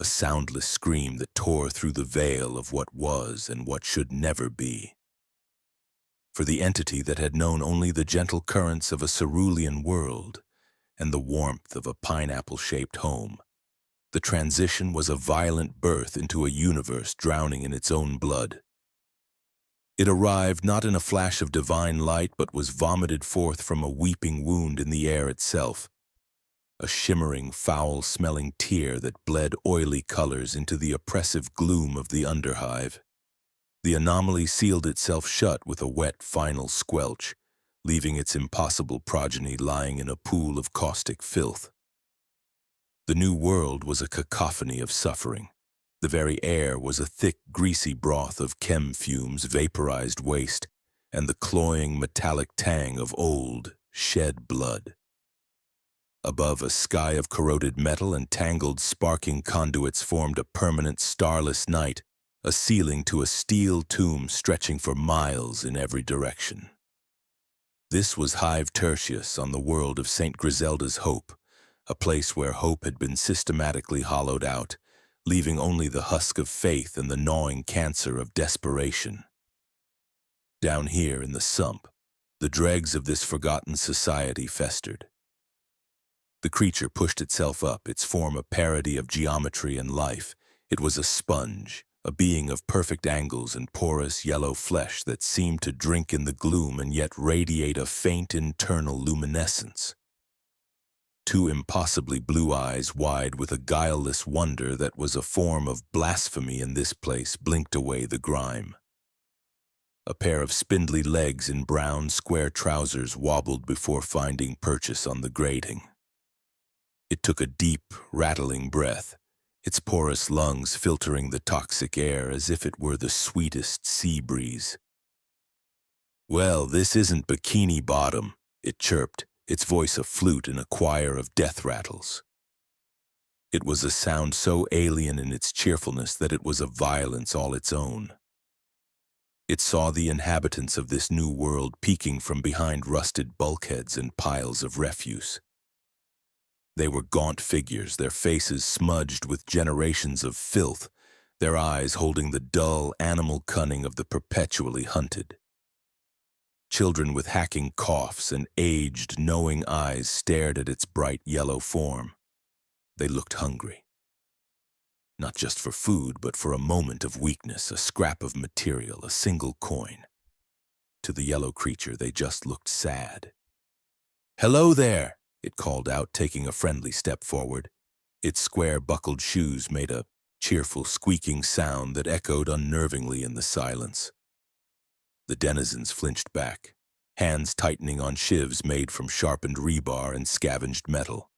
a soundless scream that tore through the veil of what was and what should never be. For the entity that had known only the gentle currents of a cerulean world and the warmth of a pineapple-shaped home, the transition was a violent birth into a universe drowning in its own blood. It arrived not in a flash of divine light, but was vomited forth from a weeping wound in the air itself, a shimmering, foul-smelling tear that bled oily colors into the oppressive gloom of the underhive. The anomaly sealed itself shut with a wet, final squelch, leaving its impossible progeny lying in a pool of caustic filth. The new world was a cacophony of suffering. The very air was a thick, greasy broth of chem fumes, vaporized waste, and the cloying, metallic tang of old, shed blood. Above, a sky of corroded metal and tangled, sparking conduits formed a permanent, starless night, a ceiling to a steel tomb stretching for miles in every direction. This was Hive Tertius on the world of St. Griselda's Hope, a place where hope had been systematically hollowed out, leaving only the husk of faith and the gnawing cancer of desperation. Down here in the sump, the dregs of this forgotten society festered. The creature pushed itself up, its form a parody of geometry and life. It was a sponge, a being of perfect angles and porous yellow flesh that seemed to drink in the gloom and yet radiate a faint internal luminescence. Two impossibly blue eyes, wide with a guileless wonder that was a form of blasphemy in this place, blinked away the grime. A pair of spindly legs in brown, square trousers wobbled before finding purchase on the grating. It took a deep, rattling breath, its porous lungs filtering the toxic air as if it were the sweetest sea breeze. "Well, this isn't Bikini Bottom," it chirped, its voice a flute in a choir of death rattles. It was a sound so alien in its cheerfulness that it was a violence all its own. It saw the inhabitants of this new world peeking from behind rusted bulkheads and piles of refuse. They were gaunt figures, their faces smudged with generations of filth, their eyes holding the dull animal cunning of the perpetually hunted. Children with hacking coughs and aged, knowing eyes stared at its bright yellow form. They looked hungry. Not just for food, but for a moment of weakness, a scrap of material, a single coin. To the yellow creature, they just looked sad. "Hello there," it called out, taking a friendly step forward. Its square, buckled shoes made a cheerful, squeaking sound that echoed unnervingly in the silence. The denizens flinched back, hands tightening on shivs made from sharpened rebar and scavenged metal.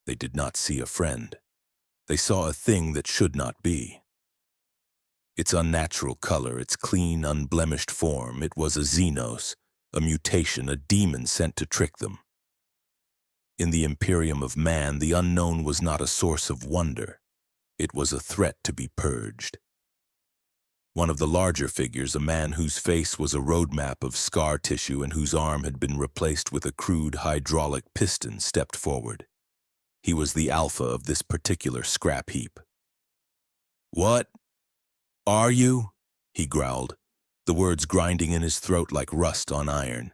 They did not see a friend. They saw a thing that should not be. Its unnatural color, its clean, unblemished form, it was a xenos, a mutation, a demon sent to trick them. In the imperium of man, the unknown was not a source of wonder. It was a threat to be purged. One of the larger figures, a man whose face was a roadmap of scar tissue and whose arm had been replaced with a crude hydraulic piston, stepped forward. He was the alpha of this particular scrap heap. "What are you?" he growled, the words grinding in his throat like rust on iron.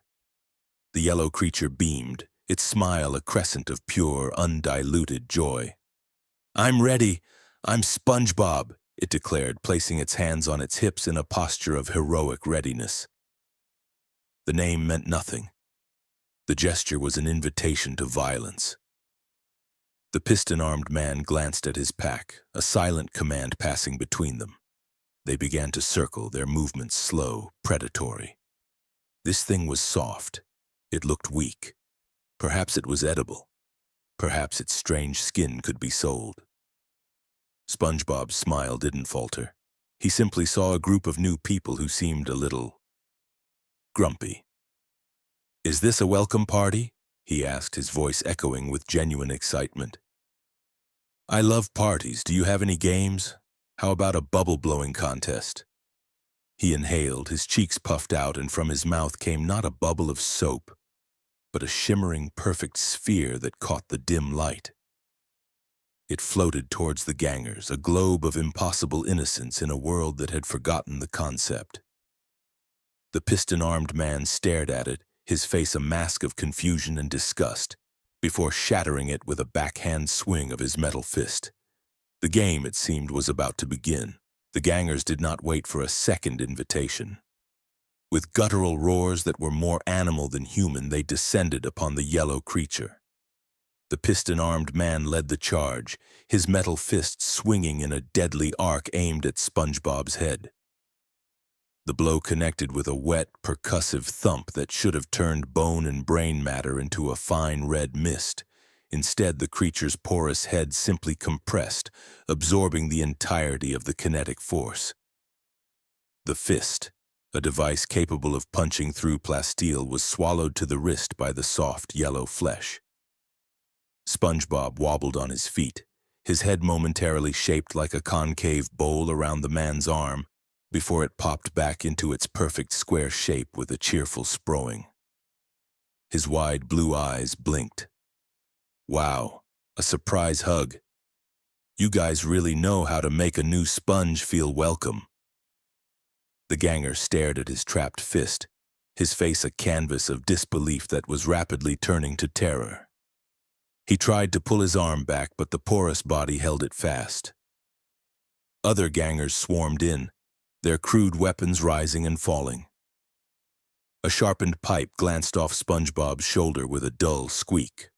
The yellow creature beamed, its smile a crescent of pure, undiluted joy. "I'm ready. I'm Spongebob," it declared, placing its hands on its hips in a posture of heroic readiness. The name meant nothing. The gesture was an invitation to violence. The piston-armed man glanced at his pack, a silent command passing between them. They began to circle, their movements slow, predatory. This thing was soft. It looked weak. Perhaps it was edible. Perhaps its strange skin could be sold. SpongeBob's smile didn't falter. He simply saw a group of new people who seemed a little grumpy. "Is this a welcome party?" he asked, his voice echoing with genuine excitement. "I love parties. Do you have any games? How about a bubble-blowing contest?" He inhaled, his cheeks puffed out, and from his mouth came not a bubble of soap, but a shimmering, perfect sphere that caught the dim light. It floated towards the gangers, a globe of impossible innocence in a world that had forgotten the concept. The piston-armed man stared at it, his face a mask of confusion and disgust, before shattering it with a backhand swing of his metal fist. The game, it seemed, was about to begin. The gangers did not wait for a second invitation. With guttural roars that were more animal than human, they descended upon the yellow creature. The piston-armed man led the charge, his metal fist swinging in a deadly arc aimed at Spongebob's head. The blow connected with a wet, percussive thump that should have turned bone and brain matter into a fine red mist. Instead, the creature's porous head simply compressed, absorbing the entirety of the kinetic force. The fist, a device capable of punching through plasteel, was swallowed to the wrist by the soft, yellow flesh. Spongebob wobbled on his feet, his head momentarily shaped like a concave bowl around the man's arm, before it popped back into its perfect square shape with a cheerful sproing. His wide blue eyes blinked. Wow, a surprise hug. You guys really know how to make a new sponge feel welcome. The ganger stared at his trapped fist, his face a canvas of disbelief that was rapidly turning to terror. He tried to pull his arm back, but the porous body held it fast. Other gangers swarmed in, their crude weapons rising and falling. A sharpened pipe glanced off Spongebob's shoulder with a dull squeak.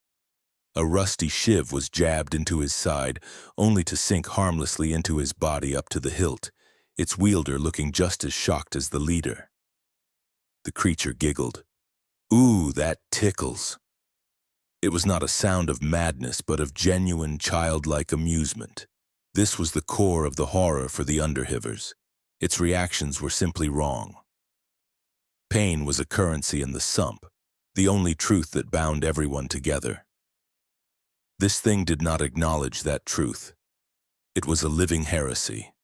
A rusty shiv was jabbed into his side, only to sink harmlessly into his body up to the hilt, its wielder looking just as shocked as the leader. The creature giggled. Ooh, that tickles. It was not a sound of madness, but of genuine childlike amusement. This was the core of the horror for the underhivers. Its reactions were simply wrong. Pain was a currency in the sump, the only truth that bound everyone together. This thing did not acknowledge that truth. It was a living heresy.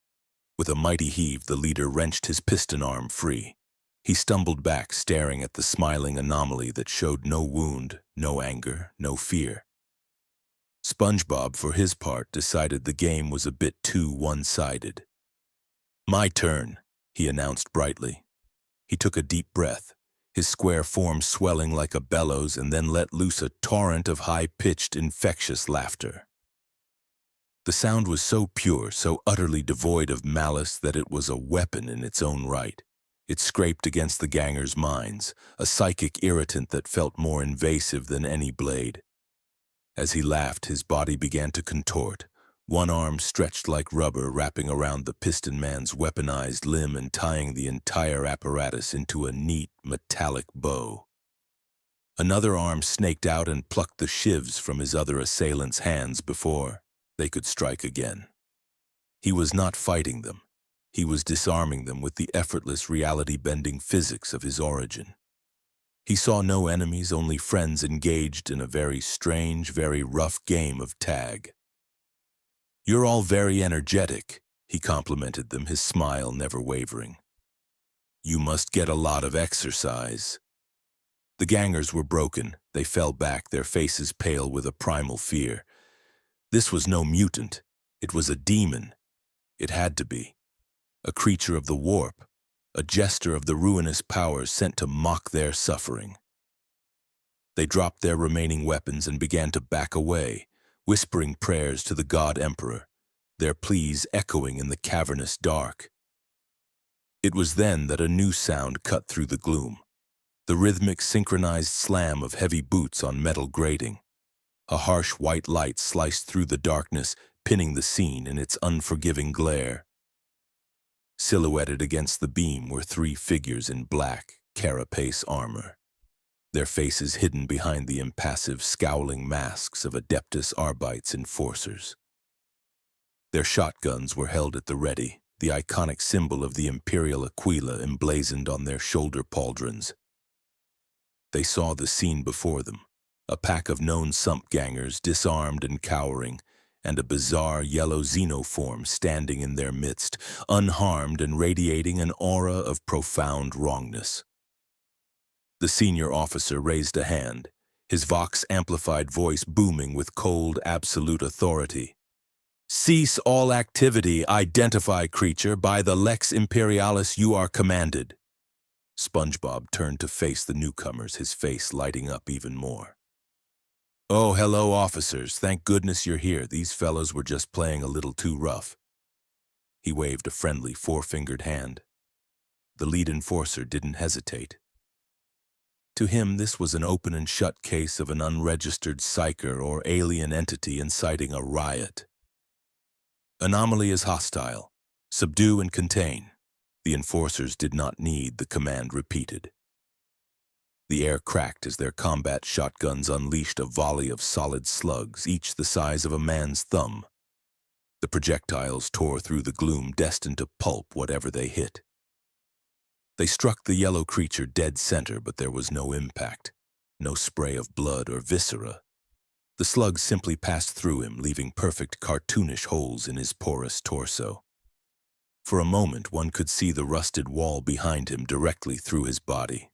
With a mighty heave, the leader wrenched his piston arm free. He stumbled back, staring at the smiling anomaly that showed no wound, no anger, no fear. Spongebob, for his part, decided the game was a bit too one-sided. My turn, he announced brightly. He took a deep breath, his square form swelling like a bellows, and then let loose a torrent of high-pitched, infectious laughter. The sound was so pure, so utterly devoid of malice that it was a weapon in its own right. It scraped against the gangers' minds, a psychic irritant that felt more invasive than any blade. As he laughed, his body began to contort, one arm stretched like rubber, wrapping around the piston man's weaponized limb and tying the entire apparatus into a neat, metallic bow. Another arm snaked out and plucked the shivs from his other assailant's hands before they could strike again. He was not fighting them. He was disarming them with the effortless reality-bending physics of his origin. He saw no enemies, only friends engaged in a very strange, very rough game of tag. You're all very energetic, he complimented them, his smile never wavering. You must get a lot of exercise. The gangers were broken. They fell back, their faces pale with a primal fear. This was no mutant. It was a demon. It had to be. A creature of the warp, a jester of the ruinous powers sent to mock their suffering. They dropped their remaining weapons and began to back away, whispering prayers to the God Emperor, their pleas echoing in the cavernous dark. It was then that a new sound cut through the gloom, the rhythmic synchronized slam of heavy boots on metal grating. A harsh white light sliced through the darkness, pinning the scene in its unforgiving glare. Silhouetted against the beam were three figures in black, carapace armor, their faces hidden behind the impassive, scowling masks of Adeptus Arbites enforcers. Their shotguns were held at the ready, the iconic symbol of the Imperial Aquila emblazoned on their shoulder pauldrons. They saw the scene before them, a pack of known sump gangers disarmed and cowering, and a bizarre yellow xenoform standing in their midst, unharmed and radiating an aura of profound wrongness. The senior officer raised a hand, his vox-amplified voice booming with cold, absolute authority. Cease all activity, identify creature, by the Lex Imperialis you are commanded. Spongebob turned to face the newcomers, his face lighting up even more. Oh, hello, officers. Thank goodness you're here. These fellows were just playing a little too rough. He waved a friendly four-fingered hand. The lead enforcer didn't hesitate. To him, this was an open and shut case of an unregistered psyker or alien entity inciting a riot. Anomaly is hostile. Subdue and contain. The enforcers did not need the command repeated. The air cracked as their combat shotguns unleashed a volley of solid slugs, each the size of a man's thumb. The projectiles tore through the gloom, destined to pulp whatever they hit. They struck the yellow creature dead center, but there was no impact, no spray of blood or viscera. The slugs simply passed through him, leaving perfect cartoonish holes in his porous torso. For a moment, one could see the rusted wall behind him directly through his body.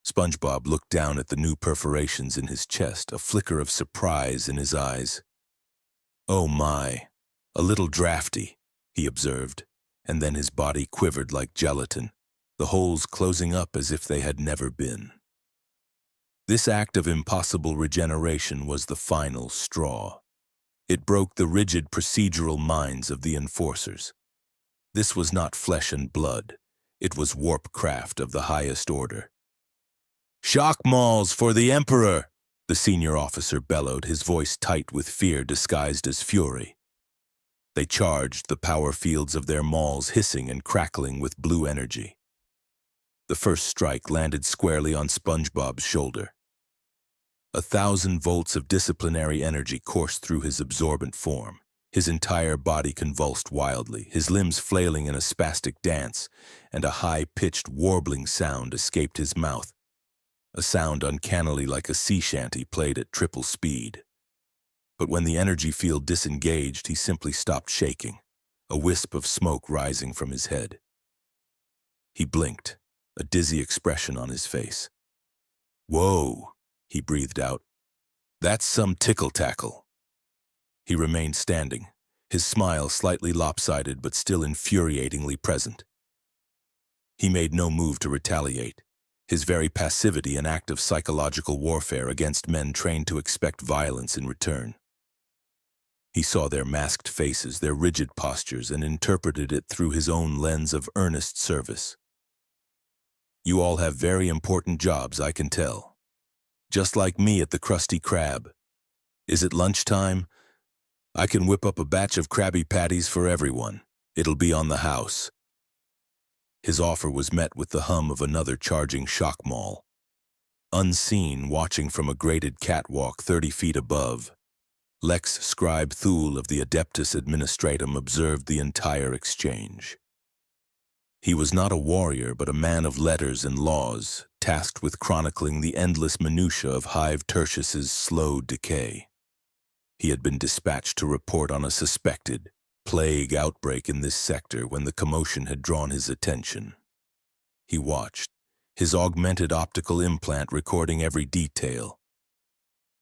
Spongebob looked down at the new perforations in his chest, a flicker of surprise in his eyes. Oh my, a little drafty, he observed, and then his body quivered like gelatin, the holes closing up as if they had never been. This act of impossible regeneration was the final straw. It broke the rigid procedural minds of the enforcers. This was not flesh and blood. It was warp craft of the highest order. "Shock mauls for the Emperor!" the senior officer bellowed, his voice tight with fear disguised as fury. They charged, the power fields of their mauls hissing and crackling with blue energy. The first strike landed squarely on Spongebob's shoulder. 1,000 volts of disciplinary energy coursed through his absorbent form. His entire body convulsed wildly, his limbs flailing in a spastic dance, and a high-pitched warbling sound escaped his mouth, a sound uncannily like a sea shanty played at triple speed. But when the energy field disengaged, he simply stopped shaking, a wisp of smoke rising from his head. He blinked, a dizzy expression on his face. "Whoa," he breathed out. "That's some tickle-tackle." He remained standing, his smile slightly lopsided but still infuriatingly present. He made no move to retaliate, his very passivity an act of psychological warfare against men trained to expect violence in return. He saw their masked faces, their rigid postures, and interpreted it through his own lens of earnest service. "You all have very important jobs, I can tell. Just like me at the Krusty Krab. Is it lunchtime? I can whip up a batch of Krabby Patties for everyone. It'll be on the house." His offer was met with the hum of another charging shock maul. Unseen, watching from a grated catwalk 30 feet above, Lex Scribe Thule of the Adeptus Administratum observed the entire exchange. He was not a warrior, but a man of letters and laws, tasked with chronicling the endless minutiae of Hive Tertius's slow decay. He had been dispatched to report on a suspected plague outbreak in this sector when the commotion had drawn his attention. He watched, his augmented optical implant recording every detail.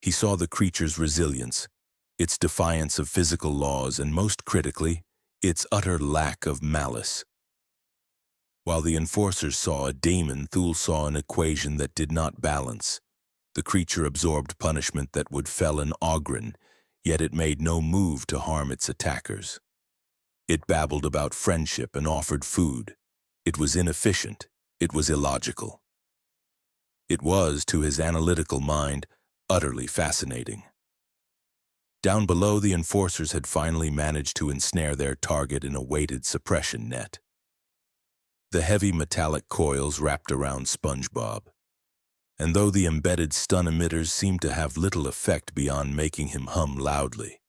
He saw the creature's resilience, its defiance of physical laws, and most critically, its utter lack of malice. While the enforcers saw a daemon, Thule saw an equation that did not balance. The creature absorbed punishment that would fell an Ogren, yet it made no move to harm its attackers. It babbled about friendship and offered food. It was inefficient. It was illogical. It was, to his analytical mind, utterly fascinating. Down below, the enforcers had finally managed to ensnare their target in a weighted suppression net. The heavy metallic coils wrapped around Spongebob, and though the embedded stun emitters seemed to have little effect beyond making him hum loudly,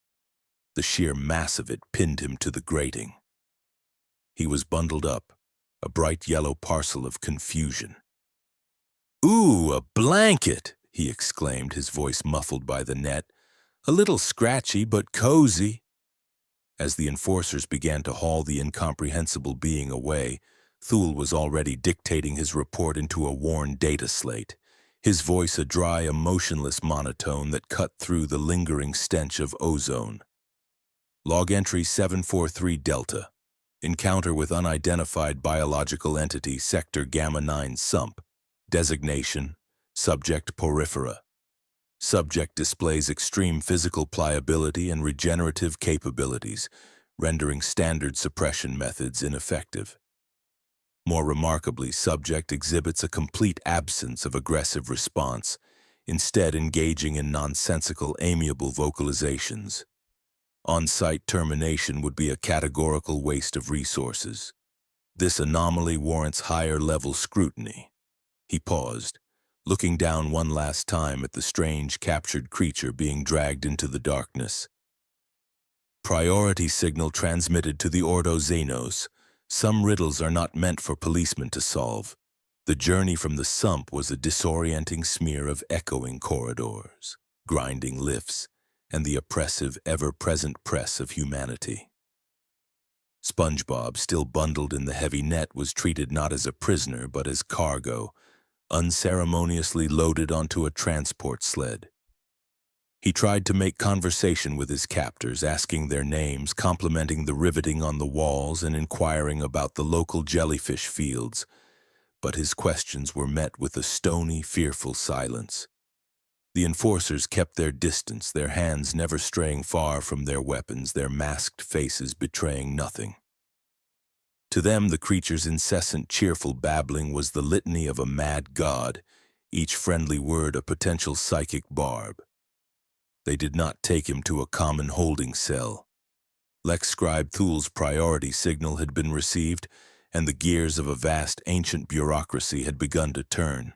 the sheer mass of it pinned him to the grating. He was bundled up, a bright yellow parcel of confusion. "Ooh, a blanket!" he exclaimed, his voice muffled by the net. "A little scratchy, but cozy." As the enforcers began to haul the incomprehensible being away, Thule was already dictating his report into a worn data slate, his voice a dry, emotionless monotone that cut through the lingering stench of ozone. Log entry 743 Delta. Encounter with unidentified biological entity Sector Gamma 9 Sump. Designation: Subject Porifera. Subject displays extreme physical pliability and regenerative capabilities, rendering standard suppression methods ineffective. More remarkably, subject exhibits a complete absence of aggressive response, instead engaging in nonsensical, amiable vocalizations. On-site termination would be a categorical waste of resources. This anomaly warrants higher-level scrutiny. He paused, looking down one last time at the strange captured creature being dragged into the darkness. Priority signal transmitted to the Ordo Xenos. Some riddles are not meant for policemen to solve. The journey from the sump was a disorienting smear of echoing corridors, grinding lifts, and the oppressive, ever-present press of humanity. Spongebob, still bundled in the heavy net, was treated not as a prisoner but as cargo, unceremoniously loaded onto a transport sled. He tried to make conversation with his captors, asking their names, complimenting the riveting on the walls, and inquiring about the local jellyfish fields, but his questions were met with a stony, fearful silence. The enforcers kept their distance, their hands never straying far from their weapons, their masked faces betraying nothing. To them, the creature's incessant, cheerful babbling was the litany of a mad god, each friendly word a potential psychic barb. They did not take him to a common holding cell. Lex Scribe Thul's priority signal had been received, and the gears of a vast, ancient bureaucracy had begun to turn.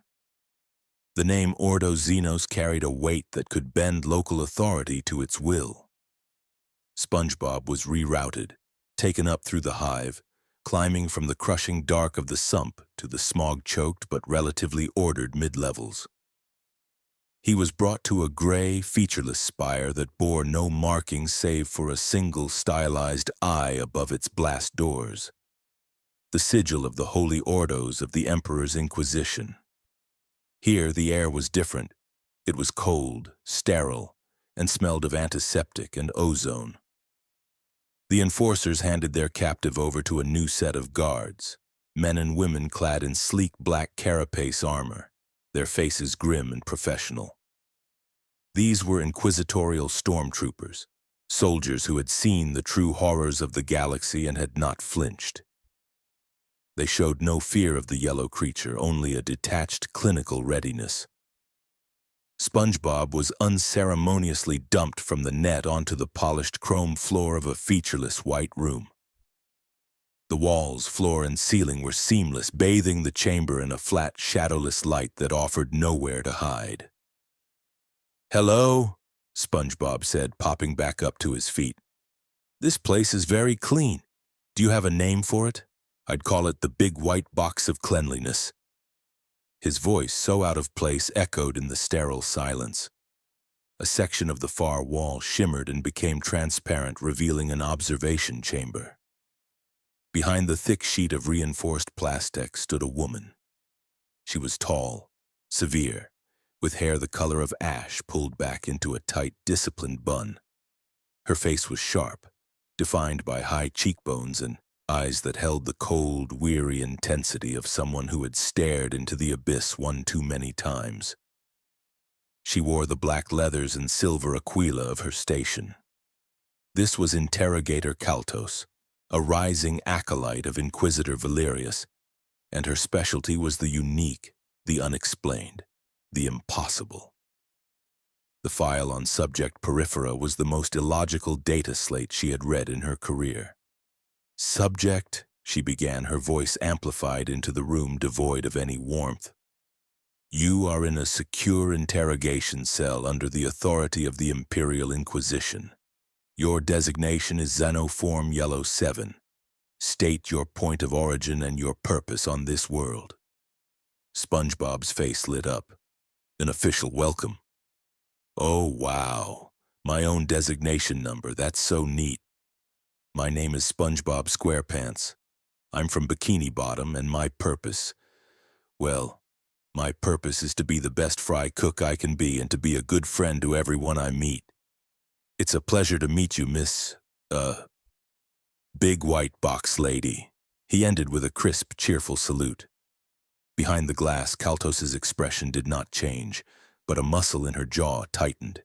The name Ordo Xenos carried a weight that could bend local authority to its will. Spongebob was rerouted, taken up through the hive, climbing from the crushing dark of the sump to the smog-choked but relatively ordered mid-levels. He was brought to a gray, featureless spire that bore no markings save for a single stylized eye above its blast doors, the sigil of the holy ordos of the Emperor's Inquisition. Here the air was different. It was cold, sterile, and smelled of antiseptic and ozone. The enforcers handed their captive over to a new set of guards, men and women clad in sleek black carapace armor, their faces grim and professional. These were inquisitorial stormtroopers, soldiers who had seen the true horrors of the galaxy and had not flinched. They showed no fear of the yellow creature, only a detached clinical readiness. Spongebob was unceremoniously dumped from the net onto the polished chrome floor of a featureless white room. The walls, floor, and ceiling were seamless, bathing the chamber in a flat, shadowless light that offered nowhere to hide. "Hello," Spongebob said, popping back up to his feet. "This place is very clean. Do you have a name for it? I'd call it the Big White Box of Cleanliness." His voice, so out of place, echoed in the sterile silence. A section of the far wall shimmered and became transparent, revealing an observation chamber. Behind the thick sheet of reinforced plastic stood a woman. She was tall, severe, with hair the color of ash pulled back into a tight, disciplined bun. Her face was sharp, defined by high cheekbones and eyes that held the cold, weary intensity of someone who had stared into the abyss one too many times. She wore the black leathers and silver aquila of her station. This was Interrogator Kaltos, a rising acolyte of Inquisitor Valerius, and her specialty was the unique, the unexplained, the impossible. The file on Subject Porifera was the most illogical data slate she had read in her career. "Subject," she began, her voice amplified into the room devoid of any warmth. "You are in a secure interrogation cell under the authority of the Imperial Inquisition. Your designation is Xenoform Yellow 7. State your point of origin and your purpose on this world." Spongebob's face lit up. "An official welcome." "Oh, wow. My own designation number. That's so neat. My name is Spongebob Squarepants. I'm from Bikini Bottom, and my purpose, well, my purpose is to be the best fry cook I can be and to be a good friend to everyone I meet. It's a pleasure to meet you, Miss "Uh, big white box lady." He ended with a crisp, cheerful salute. Behind the glass, Kaltos's expression did not change, but a muscle in her jaw tightened.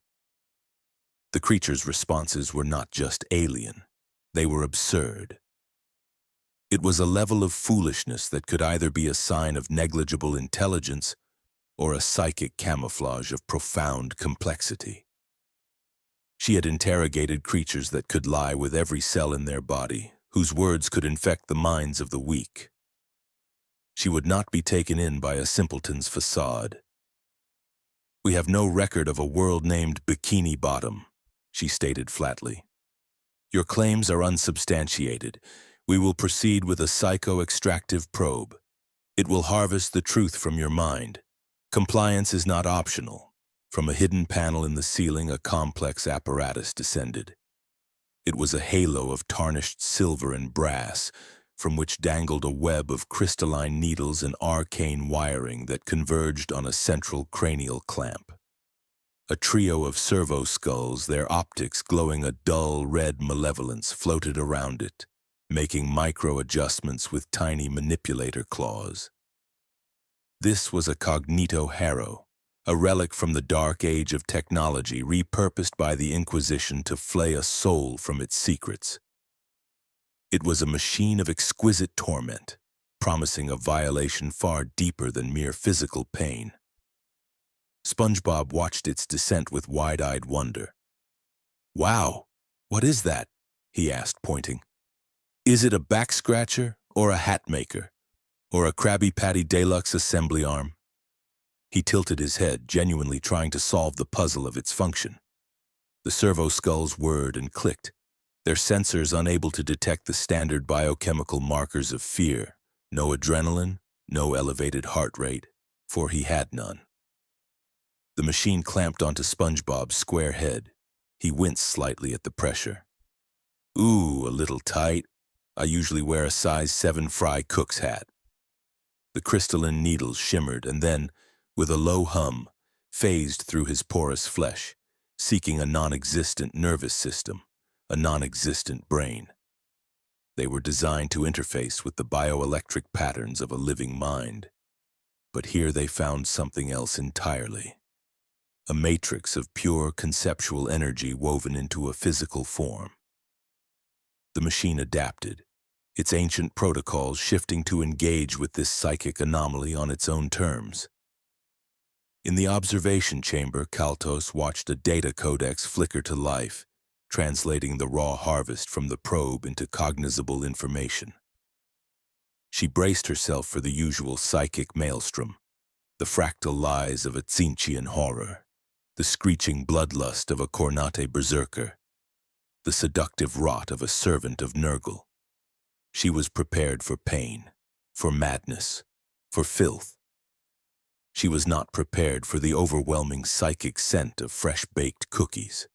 The creature's responses were not just alien. They were absurd. It was a level of foolishness that could either be a sign of negligible intelligence or a psychic camouflage of profound complexity. She had interrogated creatures that could lie with every cell in their body, whose words could infect the minds of the weak. She would not be taken in by a simpleton's facade. "We have no record of a world named Bikini Bottom," she stated flatly. "Your claims are unsubstantiated. We will proceed with a psycho-extractive probe. It will harvest the truth from your mind. Compliance is not optional." From a hidden panel in the ceiling, a complex apparatus descended. It was a halo of tarnished silver and brass, from which dangled a web of crystalline needles and arcane wiring that converged on a central cranial clamp. A trio of servo skulls, their optics glowing a dull red malevolence, floated around it, making micro-adjustments with tiny manipulator claws. This was a cognito harrow, a relic from the dark age of technology repurposed by the Inquisition to flay a soul from its secrets. It was a machine of exquisite torment, promising a violation far deeper than mere physical pain. Spongebob watched its descent with wide-eyed wonder. "Wow, what is that?" he asked, pointing. "Is it a back-scratcher or a hat-maker? Or a Krabby Patty Deluxe assembly arm?" He tilted his head, genuinely trying to solve the puzzle of its function. The servo skulls whirred and clicked, their sensors unable to detect the standard biochemical markers of fear. No adrenaline, no elevated heart rate, for he had none. The machine clamped onto SpongeBob's square head. He winced slightly at the pressure. "Ooh, a little tight. I usually wear a size 7 fry cook's hat." The crystalline needles shimmered and then, with a low hum, phased through his porous flesh, seeking a non-existent nervous system, a non-existent brain. They were designed to interface with the bioelectric patterns of a living mind. But here they found something else entirely. A matrix of pure conceptual energy woven into a physical form. The machine adapted, its ancient protocols shifting to engage with this psychic anomaly on its own terms. In the observation chamber, Kaltos watched a data codex flicker to life, translating the raw harvest from the probe into cognizable information. She braced herself for the usual psychic maelstrom, the fractal lies of a Tzeentchian horror, the screeching bloodlust of a Kornate berserker, the seductive rot of a servant of Nurgle. She was prepared for pain, for madness, for filth. She was not prepared for the overwhelming psychic scent of fresh-baked cookies.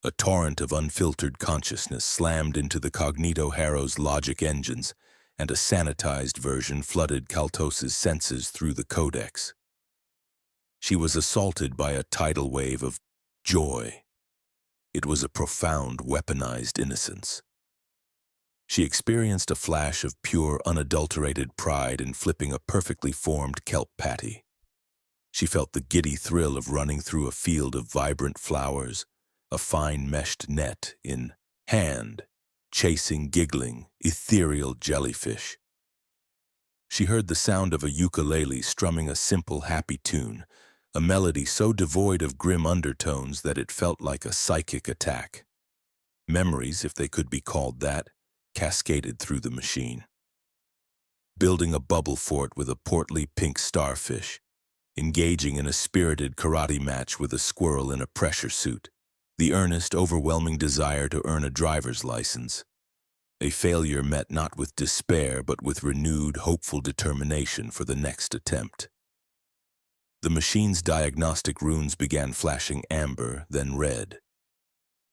A torrent of unfiltered consciousness slammed into the Cognito Harrow's logic engines, and a sanitized version flooded Kaltos's senses through the codex. She was assaulted by a tidal wave of joy. It was a profound, weaponized innocence. She experienced a flash of pure, unadulterated pride in flipping a perfectly formed kelp patty. She felt the giddy thrill of running through a field of vibrant flowers, a fine meshed net in hand, chasing giggling, ethereal jellyfish. She heard the sound of a ukulele strumming a simple, happy tune, a melody so devoid of grim undertones that it felt like a psychic attack. Memories, if they could be called that, cascaded through the machine. Building a bubble fort with a portly pink starfish, engaging in a spirited karate match with a squirrel in a pressure suit, the earnest, overwhelming desire to earn a driver's license. A failure met not with despair, but with renewed, hopeful determination for the next attempt. The machine's diagnostic runes began flashing amber, then red.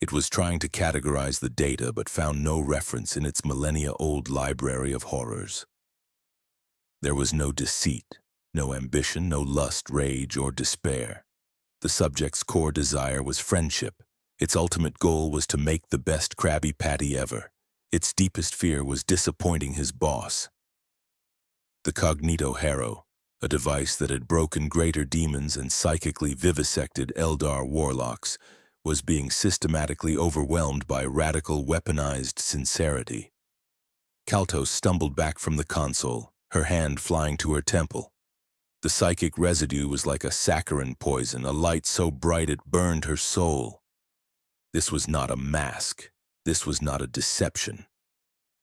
It was trying to categorize the data, but found no reference in its millennia-old library of horrors. There was no deceit, no ambition, no lust, rage, or despair. The subject's core desire was friendship, Its ultimate goal was to make the best Krabby Patty ever. Its deepest fear was disappointing his boss. The Cognito Harrow, a device that had broken greater demons and psychically vivisected Eldar warlocks, was being systematically overwhelmed by radical weaponized sincerity. Kaltos stumbled back from the console, her hand flying to her temple. The psychic residue was like a saccharine poison, a light so bright it burned her soul. This was not a mask. This was not a deception.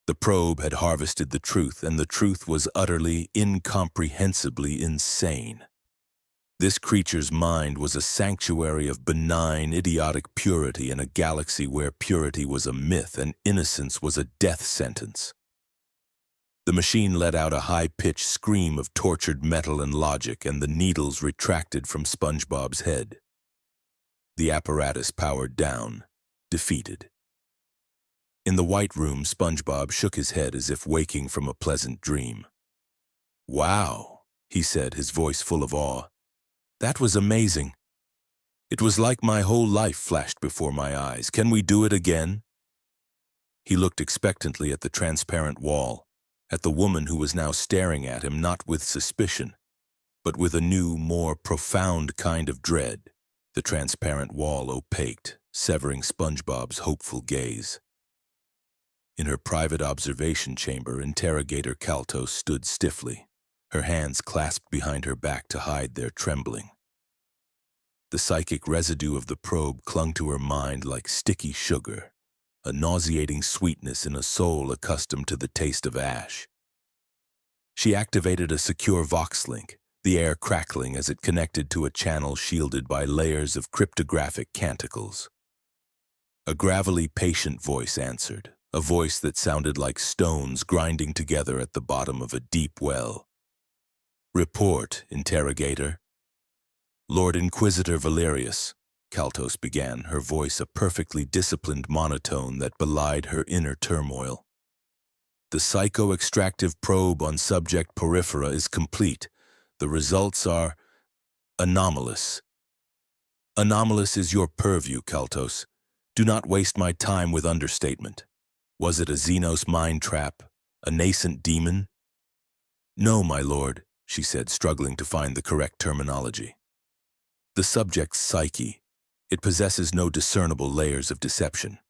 The probe had harvested the truth, and the truth was utterly, incomprehensibly insane. This creature's mind was a sanctuary of benign, idiotic purity in a galaxy where purity was a myth and innocence was a death sentence. The machine let out a high-pitched scream of tortured metal and logic, and the needles retracted from Spongebob's head. The apparatus powered down, defeated. In the white room, Spongebob shook his head as if waking from a pleasant dream. "Wow," he said, his voice full of awe. "That was amazing. It was like my whole life flashed before my eyes. Can we do it again?" He looked expectantly at the transparent wall, at the woman who was now staring at him not with suspicion, but with a new, more profound kind of dread. The transparent wall opaqued, severing Spongebob's hopeful gaze. In her private observation chamber, interrogator Kaltos stood stiffly, her hands clasped behind her back to hide their trembling. The psychic residue of the probe clung to her mind like sticky sugar, a nauseating sweetness in a soul accustomed to the taste of ash. She activated a secure Vox link, the air crackling as it connected to a channel shielded by layers of cryptographic canticles. A gravelly, patient voice answered, a voice that sounded like stones grinding together at the bottom of a deep well. "Report, interrogator." "Lord Inquisitor Valerius," Kaltos began, her voice a perfectly disciplined monotone that belied her inner turmoil. "The psycho-extractive probe on subject Porifera is complete. The results are anomalous." "Anomalous is your purview, Kaltos. Do not waste my time with understatement. Was it a Xenos mind trap? A nascent demon?" "No, my lord," she said, struggling to find the correct terminology. "The subject's psyche. It possesses no discernible layers of deception.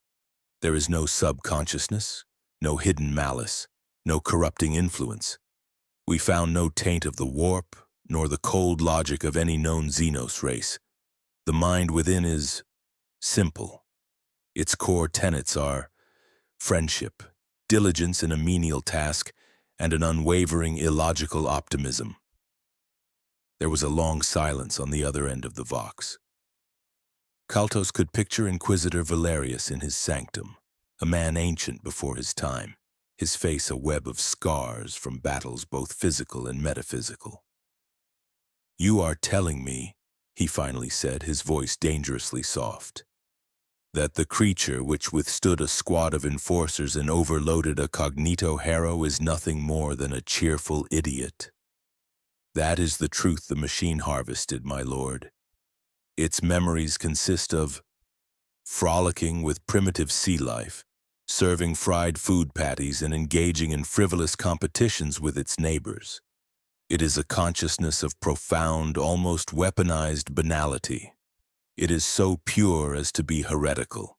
There is no subconsciousness, no hidden malice, no corrupting influence. We found no taint of the warp, nor the cold logic of any known Xenos race. The mind within is simple. Its core tenets are friendship, diligence in a menial task, and an unwavering illogical optimism." There was a long silence on the other end of the Vox. Kaltos could picture Inquisitor Valerius in his sanctum, a man ancient before his time, his face a web of scars from battles both physical and metaphysical. "You are telling me," he finally said, his voice dangerously soft, "that the creature which withstood a squad of enforcers and overloaded a Cognito Harrow is nothing more than a cheerful idiot. That is the truth the machine harvested, my lord. Its memories consist of frolicking with primitive sea life, serving fried food patties, and engaging in frivolous competitions with its neighbors. It is a consciousness of profound, almost weaponized banality. It is so pure as to be heretical."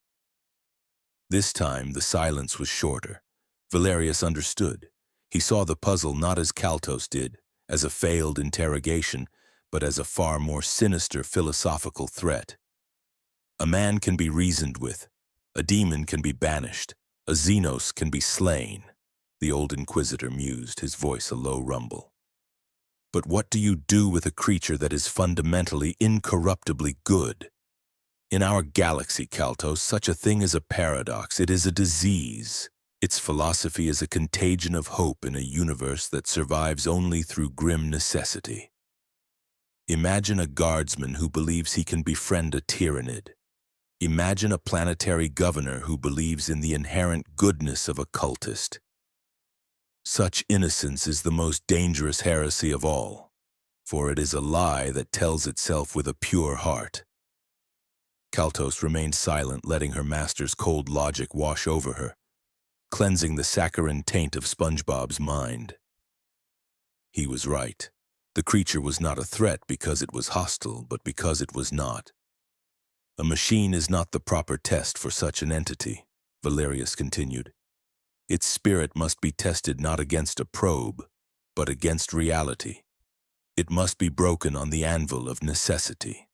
This time the silence was shorter. Valerius understood. He saw the puzzle not as Kaltos did, as a failed interrogation, but as a far more sinister philosophical threat. A man can be reasoned with, a demon can be banished, a Xenos can be slain, the old Inquisitor mused, his voice a low rumble. But what do you do with a creature that is fundamentally, incorruptibly good? In our galaxy, Kaltos, such a thing is a paradox. It is a disease. Its philosophy is a contagion of hope in a universe that survives only through grim necessity. Imagine a guardsman who believes he can befriend a tyrannid. Imagine a planetary governor who believes in the inherent goodness of a cultist. Such innocence is the most dangerous heresy of all, for it is a lie that tells itself with a pure heart. Kaltos remained silent, letting her master's cold logic wash over her, cleansing the saccharine taint of Spongebob's mind. He was right. The creature was not a threat because it was hostile, but because it was not. A machine is not the proper test for such an entity, Valerius continued. Its spirit must be tested not against a probe, but against reality. It must be broken on the anvil of necessity.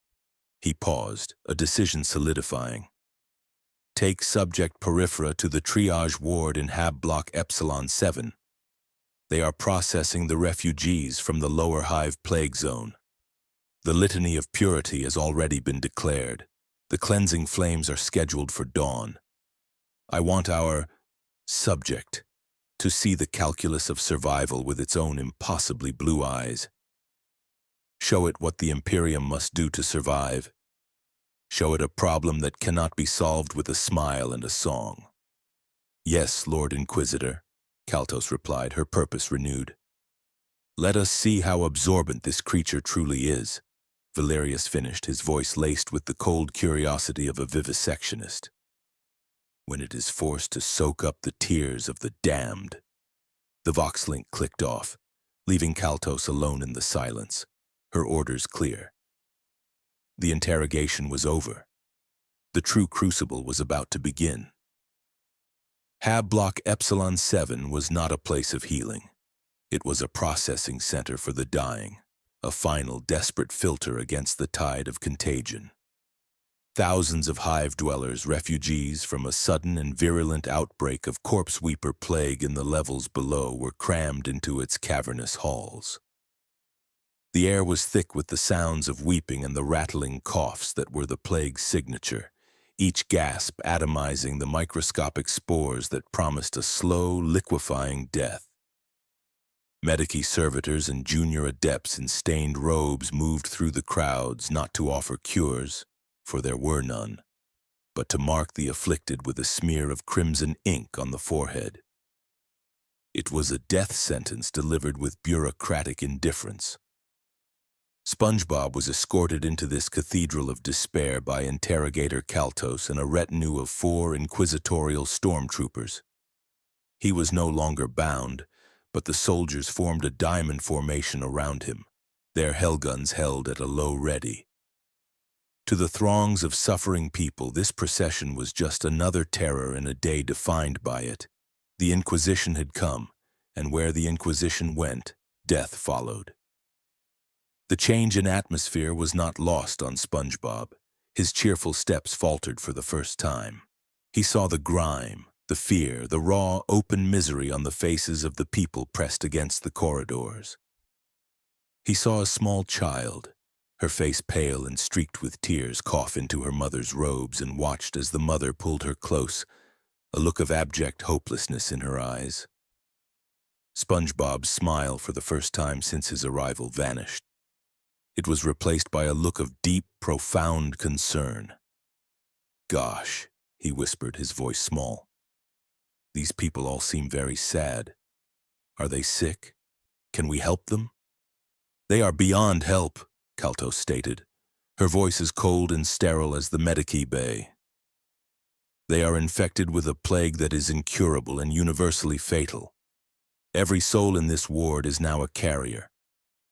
He paused, a decision solidifying. Take subject Periphera to the triage ward in Hab Block Epsilon 7. They are processing the refugees from the lower hive plague zone. The litany of purity has already been declared. The cleansing flames are scheduled for dawn. I want our subject to see the calculus of survival with its own impossibly blue eyes. Show it what the Imperium must do to survive. Show it a problem that cannot be solved with a smile and a song. Yes, Lord Inquisitor, Kaltos replied, her purpose renewed. Let us see how absorbent this creature truly is, Valerius finished, his voice laced with the cold curiosity of a vivisectionist. When it is forced to soak up the tears of the damned. The Vox link clicked off, leaving Kaltos alone in the silence, her orders clear. The interrogation was over. The true crucible was about to begin. Hab Block Epsilon 7 was not a place of healing. It was a processing center for the dying, a final desperate filter against the tide of contagion. Thousands of hive dwellers, refugees from a sudden and virulent outbreak of corpse weeper plague in the levels below, were crammed into its cavernous halls. The air was thick with the sounds of weeping and the rattling coughs that were the plague's signature, each gasp atomizing the microscopic spores that promised a slow, liquefying death. Medici servitors and junior adepts in stained robes moved through the crowds, not to offer cures, for there were none, but to mark the afflicted with a smear of crimson ink on the forehead. It was a death sentence delivered with bureaucratic indifference. Spongebob was escorted into this cathedral of despair by interrogator Kaltos and a retinue of 4 inquisitorial stormtroopers. He was no longer bound, but the soldiers formed a diamond formation around him, their hellguns held at a low ready. To the throngs of suffering people, this procession was just another terror in a day defined by it. The Inquisition had come, and where the Inquisition went, death followed. The change in atmosphere was not lost on Spongebob. His cheerful steps faltered for the first time. He saw the grime, the fear, the raw, open misery on the faces of the people pressed against the corridors. He saw a small child, her face pale and streaked with tears, cough into her mother's robes, and watched as the mother pulled her close, a look of abject hopelessness in her eyes. Spongebob's smile for the first time since his arrival vanished. It was replaced by a look of deep, profound concern. Gosh, he whispered, his voice small. These people all seem very sad. Are they sick? Can we help them? They are beyond help, Kaltos stated, her voice as cold and sterile as the Medici Bay. They are infected with a plague that is incurable and universally fatal. Every soul in this ward is now a carrier,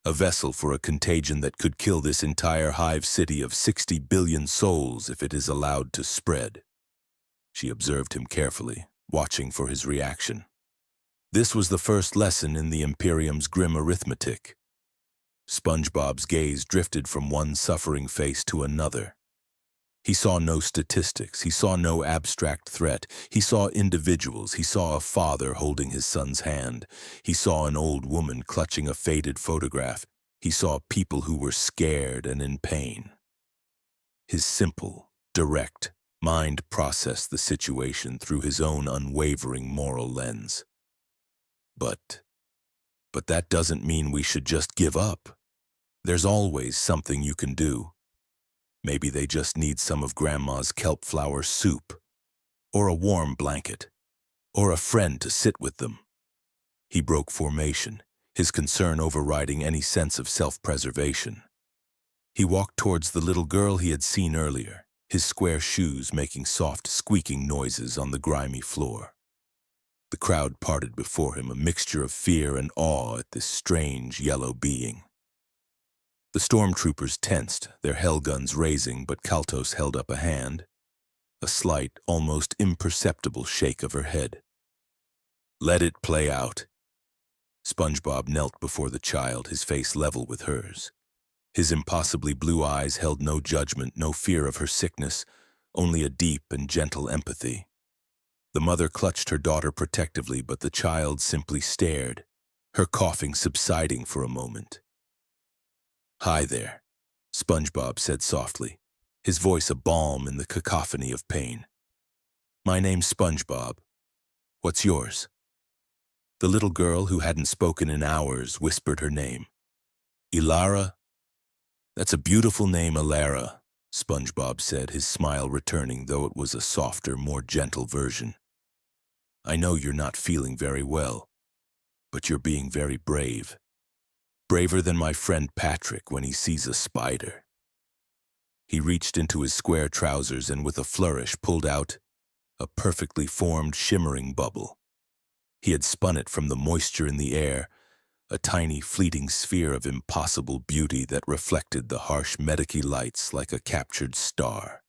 a vessel for a contagion that could kill this entire hive city of 60 billion souls if it is allowed to spread. She observed him carefully, watching for his reaction. This was the first lesson in the Imperium's grim arithmetic. Spongebob's gaze drifted from one suffering face to another. He saw no statistics, he saw no abstract threat, he saw individuals, he saw a father holding his son's hand, he saw an old woman clutching a faded photograph, he saw people who were scared and in pain. His simple, direct mind processed the situation through his own unwavering moral lens. But that doesn't mean we should just give up. There's always something you can do. Maybe they just need some of Grandma's kelp flower soup, or a warm blanket, or a friend to sit with them. He broke formation, his concern overriding any sense of self-preservation. He walked towards the little girl he had seen earlier, his square shoes making soft, squeaking noises on the grimy floor. The crowd parted before him, a mixture of fear and awe at this strange yellow being. The stormtroopers tensed, their hellguns raising, but Kaltos held up a hand, a slight, almost imperceptible shake of her head. "Let it play out." Spongebob knelt before the child, his face level with hers. His impossibly blue eyes held no judgment, no fear of her sickness, only a deep and gentle empathy. The mother clutched her daughter protectively, but the child simply stared, her coughing subsiding for a moment. "Hi there," Spongebob said softly, his voice a balm in the cacophony of pain. "My name's Spongebob. What's yours?" The little girl, who hadn't spoken in hours, whispered her name. "Ilara?" "That's a beautiful name, Ilara," Spongebob said, his smile returning, though it was a softer, more gentle version. "I know you're not feeling very well, but you're being very brave. Braver than my friend Patrick when he sees a spider." He reached into his square trousers and with a flourish pulled out a perfectly formed, shimmering bubble. He had spun it from the moisture in the air, a tiny, fleeting sphere of impossible beauty that reflected the harsh medici lights like a captured star.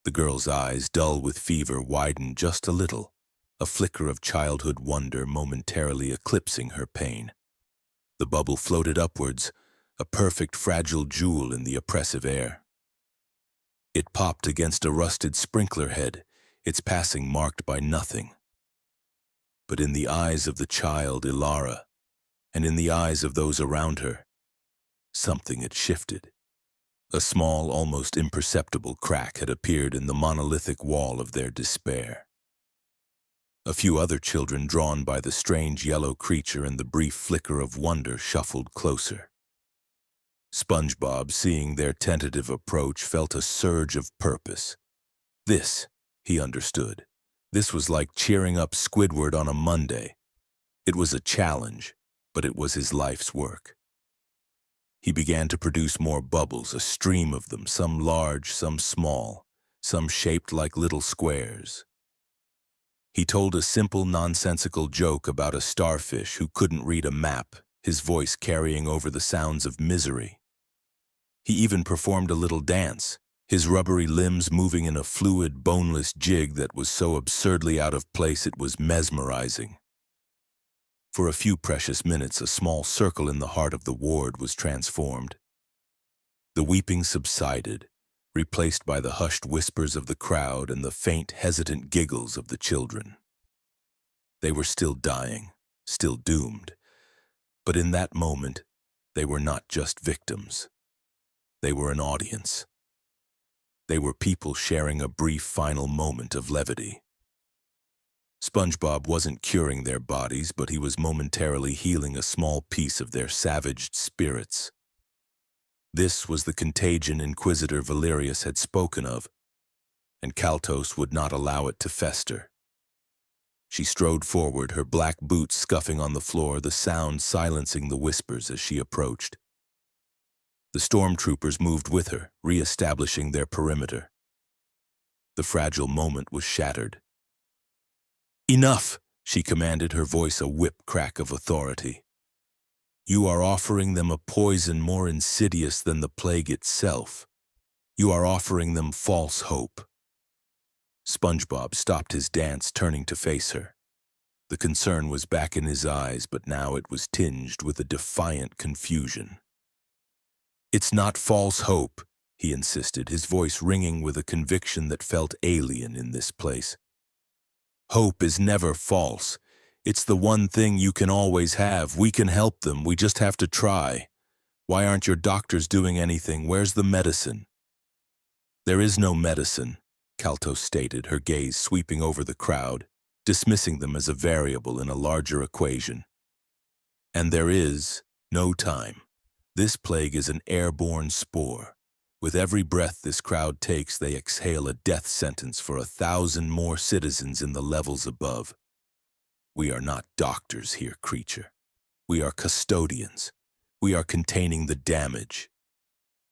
The girl's eyes, dull with fever, widened just a little, a flicker of childhood wonder momentarily eclipsing her pain. The bubble floated upwards, a perfect, fragile jewel in the oppressive air. It popped against a rusted sprinkler head, its passing marked by nothing. But in the eyes of the child, Ilara, and in the eyes of those around her, something had shifted. A small, almost imperceptible crack had appeared in the monolithic wall of their despair. A few other children, drawn by the strange yellow creature and the brief flicker of wonder, shuffled closer. Spongebob, seeing their tentative approach, felt a surge of purpose. This, he understood. This was like cheering up Squidward on a Monday. It was a challenge, but it was his life's work. He began to produce more bubbles, a stream of them, some large, some small, some shaped like little squares. He told a simple, nonsensical joke about a starfish who couldn't read a map, his voice carrying over the sounds of misery. He even performed a little dance, his rubbery limbs moving in a fluid, boneless jig that was so absurdly out of place it was mesmerizing. For a few precious minutes, a small circle in the heart of the ward was transformed. The weeping subsided, replaced by the hushed whispers of the crowd and the faint, hesitant giggles of the children. They were still dying, still doomed, but in that moment, they were not just victims. They were an audience. They were people sharing a brief final moment of levity. Spongebob wasn't curing their bodies, but he was momentarily healing a small piece of their savaged spirits. This was the contagion Inquisitor Valerius had spoken of, and Kaltos would not allow it to fester. She strode forward, her black boots scuffing on the floor, the sound silencing the whispers as she approached. The stormtroopers moved with her, re-establishing their perimeter. The fragile moment was shattered. "Enough!" she commanded, her voice a whip crack of authority. "You are offering them a poison more insidious than the plague itself. You are offering them false hope." Spongebob stopped his dance, turning to face her. The concern was back in his eyes, but now it was tinged with a defiant confusion. "It's not false hope," he insisted, his voice ringing with a conviction that felt alien in this place. "Hope is never false. It's the one thing you can always have. We can help them. We just have to try. Why aren't your doctors doing anything? Where's the medicine?" "There is no medicine," Kaltos stated, her gaze sweeping over the crowd, dismissing them as a variable in a larger equation. "And there is no time. This plague is an airborne spore. With every breath this crowd takes, they exhale a death sentence for 1,000 more citizens in the levels above. We are not doctors here, creature. We are custodians. We are containing the damage."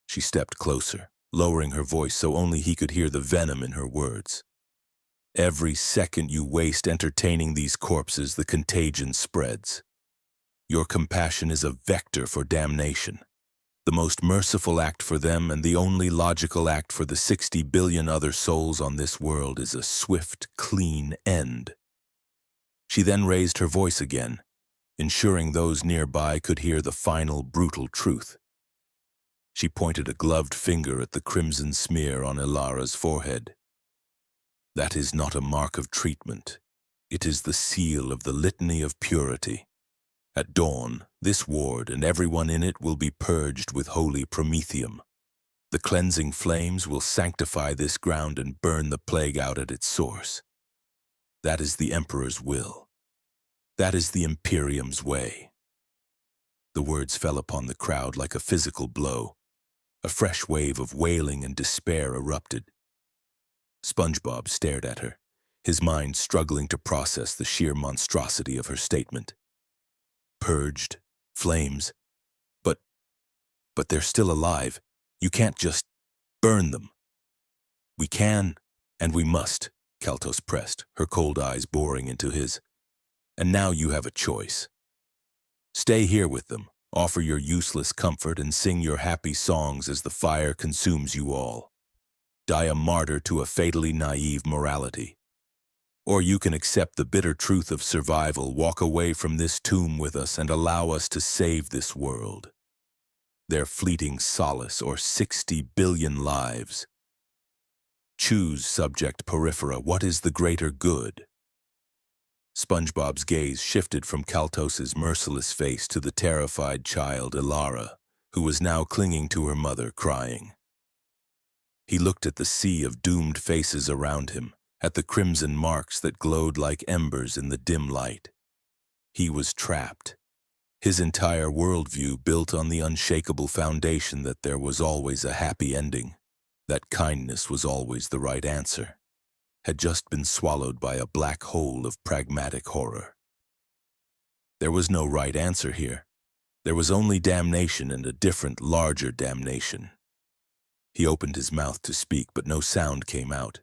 She stepped closer, lowering her voice so only he could hear the venom in her words. Every second you waste entertaining these corpses, the contagion spreads. Your compassion is a vector for damnation. The most merciful act for them and the only logical act for the 60 billion other souls on this world is a swift, clean end. She then raised her voice again, ensuring those nearby could hear the final, brutal truth. She pointed a gloved finger at the crimson smear on Ilara's forehead. That is not a mark of treatment. It is the seal of the litany of purity. At dawn, this ward and everyone in it will be purged with holy promethium. The cleansing flames will sanctify this ground and burn the plague out at its source. That is the Emperor's will. That is the Imperium's way. The words fell upon the crowd like a physical blow. A fresh wave of wailing and despair erupted. SpongeBob stared at her, his mind struggling to process the sheer monstrosity of her statement. Purged, flames, but they're still alive. You can't just burn them. We can, and we must, Kaltos pressed, her cold eyes boring into his. And now you have a choice. Stay here with them, offer your useless comfort, and sing your happy songs as the fire consumes you all. Die a martyr to a fatally naive morality. Or you can accept the bitter truth of survival, walk away from this tomb with us, and allow us to save this world. Their fleeting solace or 60 billion lives. Choose, subject Porifera, what is the greater good? SpongeBob's gaze shifted from Kaltos's merciless face to the terrified child Ilara, who was now clinging to her mother, crying. He looked at the sea of doomed faces around him, at the crimson marks that glowed like embers in the dim light. He was trapped. His entire worldview built on the unshakable foundation that there was always a happy ending, that kindness was always the right answer, had just been swallowed by a black hole of pragmatic horror. There was no right answer here. There was only damnation and a different, larger damnation. He opened his mouth to speak, but no sound came out.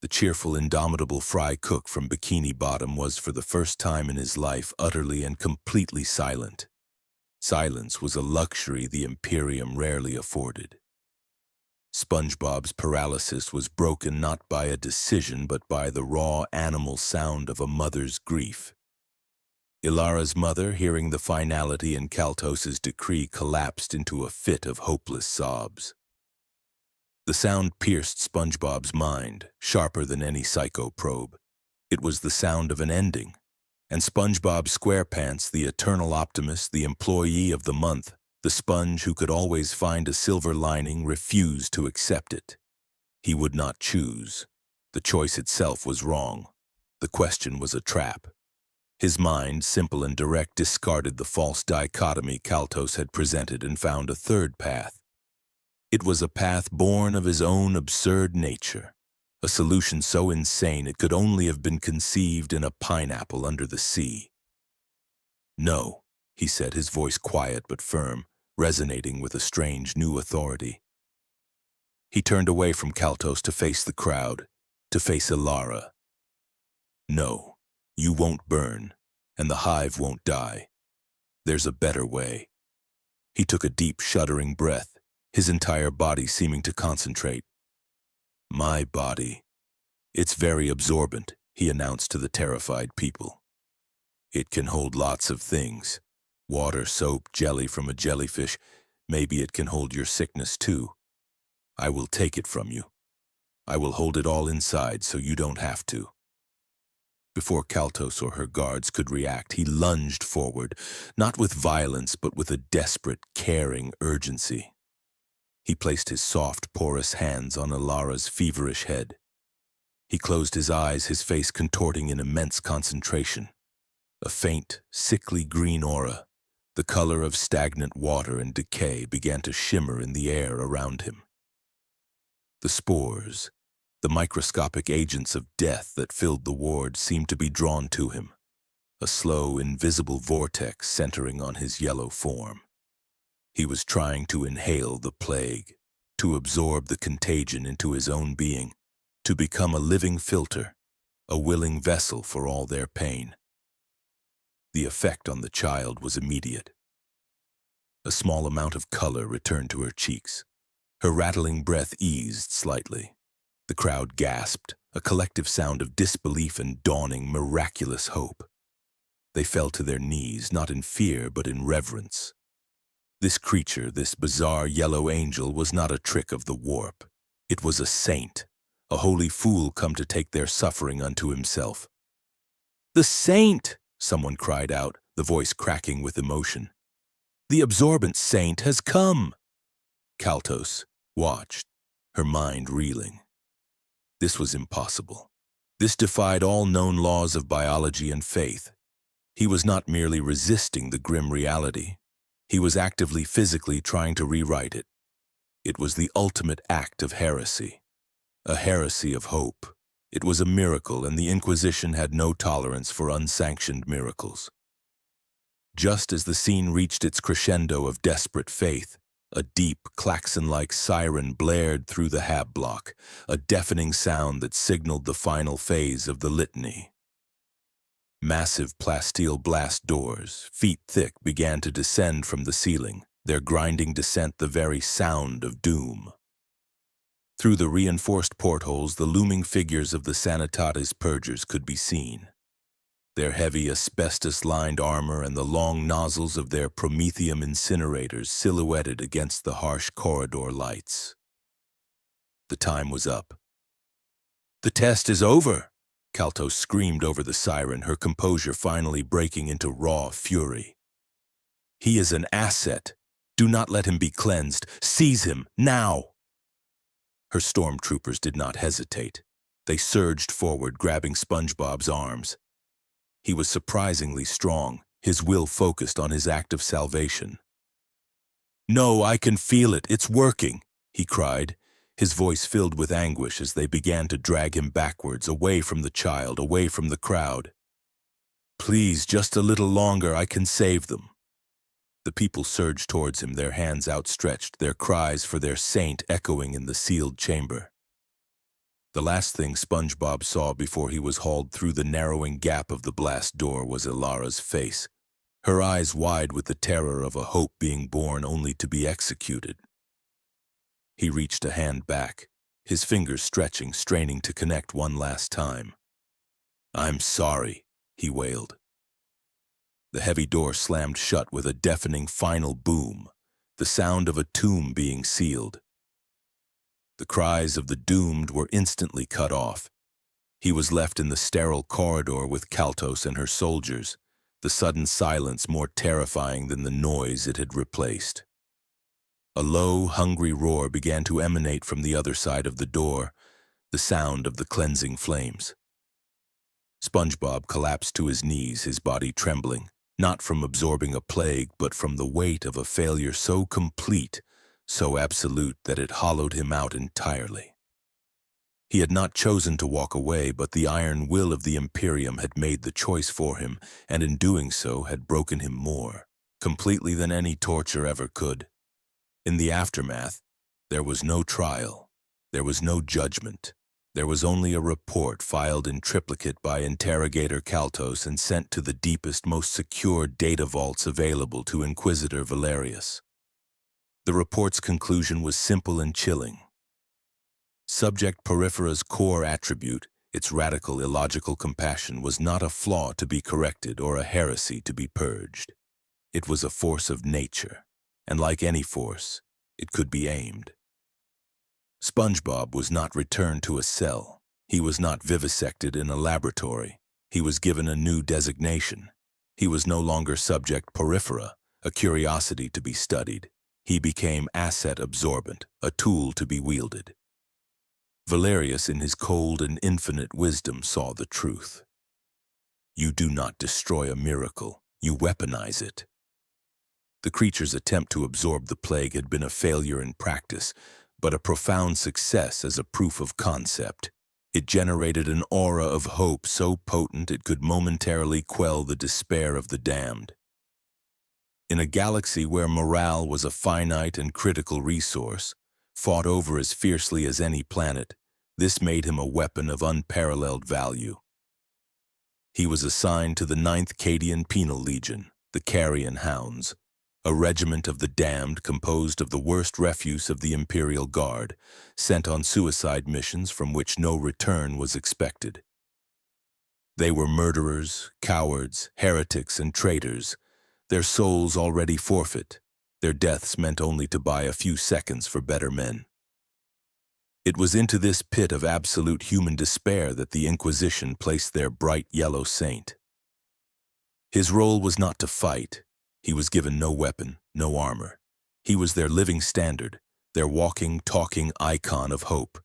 The cheerful, indomitable fry cook from Bikini Bottom was, for the first time in his life, utterly and completely silent. Silence was a luxury the Imperium rarely afforded. SpongeBob's paralysis was broken not by a decision, but by the raw animal sound of a mother's grief. Ilara's mother, hearing the finality in Kaltos's decree, collapsed into a fit of hopeless sobs. The sound pierced SpongeBob's mind, sharper than any psychoprobe. It was the sound of an ending, and Spongebob Squarepants, the eternal optimist, the employee of the month, the sponge who could always find a silver lining, refused to accept it. He would not choose. The choice itself was wrong. The question was a trap. His mind, simple and direct, discarded the false dichotomy Kaltos had presented and found a third path. It was a path born of his own absurd nature, a solution so insane it could only have been conceived in a pineapple under the sea. No, he said, his voice quiet but firm, resonating with a strange new authority. He turned away from Kaltos to face the crowd, to face Ilara. No, you won't burn, and the hive won't die. There's a better way. He took a deep, shuddering breath, his entire body seeming to concentrate. My body. It's very absorbent, he announced to the terrified people. It can hold lots of things. Water, soap, jelly from a jellyfish. Maybe it can hold your sickness too. I will take it from you. I will hold it all inside so you don't have to. Before Kaltos or her guards could react, he lunged forward, not with violence but with a desperate, caring urgency. He placed his soft, porous hands on Ilara's feverish head. He closed his eyes, his face contorting in immense concentration. A faint, sickly green aura, the color of stagnant water and decay, began to shimmer in the air around him. The spores, the microscopic agents of death that filled the ward, seemed to be drawn to him, a slow, invisible vortex centering on his yellow form. He was trying to inhale the plague, to absorb the contagion into his own being, to become a living filter, a willing vessel for all their pain. The effect on the child was immediate. A small amount of color returned to her cheeks. Her rattling breath eased slightly. The crowd gasped, a collective sound of disbelief and dawning miraculous hope. They fell to their knees, not in fear but in reverence. This creature, this bizarre yellow angel, was not a trick of the warp. It was a saint, a holy fool come to take their suffering unto himself. "The saint!" someone cried out, the voice cracking with emotion. "The Absorbent Saint has come!" Kaltos watched, her mind reeling. This was impossible. This defied all known laws of biology and faith. He was not merely resisting the grim reality. He was actively, physically trying to rewrite it. It was the ultimate act of heresy. A heresy of hope. It was a miracle, and the Inquisition had no tolerance for unsanctioned miracles. Just as the scene reached its crescendo of desperate faith, a deep, klaxon-like siren blared through the hab block, a deafening sound that signaled the final phase of the litany. Massive plasteel blast doors, feet thick, began to descend from the ceiling, their grinding descent the very sound of doom. Through the reinforced portholes, the looming figures of the Sanitatis purgers could be seen. Their heavy asbestos-lined armor and the long nozzles of their promethium incinerators silhouetted against the harsh corridor lights. The time was up. "The test is over!" Kaltos screamed over the siren, her composure finally breaking into raw fury. "He is an asset. Do not let him be cleansed. Seize him, now!" Her stormtroopers did not hesitate. They surged forward, grabbing Spongebob's arms. He was surprisingly strong, his will focused on his act of salvation. "No, I can feel it. It's working," he cried, his voice filled with anguish as they began to drag him backwards, away from the child, away from the crowd. "Please, just a little longer. I can save them." The people surged towards him, their hands outstretched, their cries for their saint echoing in the sealed chamber. The last thing Spongebob saw before he was hauled through the narrowing gap of the blast door was Ilara's face, her eyes wide with the terror of a hope being born only to be executed. He reached a hand back, his fingers stretching, straining to connect one last time. "I'm sorry," he wailed. The heavy door slammed shut with a deafening final boom, the sound of a tomb being sealed. The cries of the doomed were instantly cut off. He was left in the sterile corridor with Kaltos and her soldiers, the sudden silence more terrifying than the noise it had replaced. A low, hungry roar began to emanate from the other side of the door, the sound of the cleansing flames. Spongebob collapsed to his knees, his body trembling, not from absorbing a plague, but from the weight of a failure so complete, so absolute that it hollowed him out entirely. He had not chosen to walk away, but the iron will of the Imperium had made the choice for him, and in doing so had broken him more, completely than any torture ever could. In the aftermath, there was no trial, there was no judgment. There was only a report filed in triplicate by interrogator Kaltos and sent to the deepest, most secure data vaults available to Inquisitor Valerius. The report's conclusion was simple and chilling. Subject Porifera's core attribute, its radical, illogical compassion, was not a flaw to be corrected or a heresy to be purged. It was a force of nature, and like any force, it could be aimed. Spongebob was not returned to a cell. He was not vivisected in a laboratory. He was given a new designation. He was no longer Subject Porifera, a curiosity to be studied. He became Asset Absorbent, a tool to be wielded. Valerius, in his cold and infinite wisdom, saw the truth. You do not destroy a miracle, you weaponize it. The creature's attempt to absorb the plague had been a failure in practice, but a profound success as a proof of concept. It generated an aura of hope so potent it could momentarily quell the despair of the damned. In a galaxy where morale was a finite and critical resource, fought over as fiercely as any planet, this made him a weapon of unparalleled value. He was assigned to the 9th Cadian Penal Legion, the Carrion Hounds, a regiment of the damned composed of the worst refuse of the Imperial Guard, sent on suicide missions from which no return was expected. They were murderers, cowards, heretics, and traitors, their souls already forfeit, their deaths meant only to buy a few seconds for better men. It was into this pit of absolute human despair that the Inquisition placed their bright yellow saint. His role was not to fight. He was given no weapon, no armor. He was their living standard, their walking, talking icon of hope.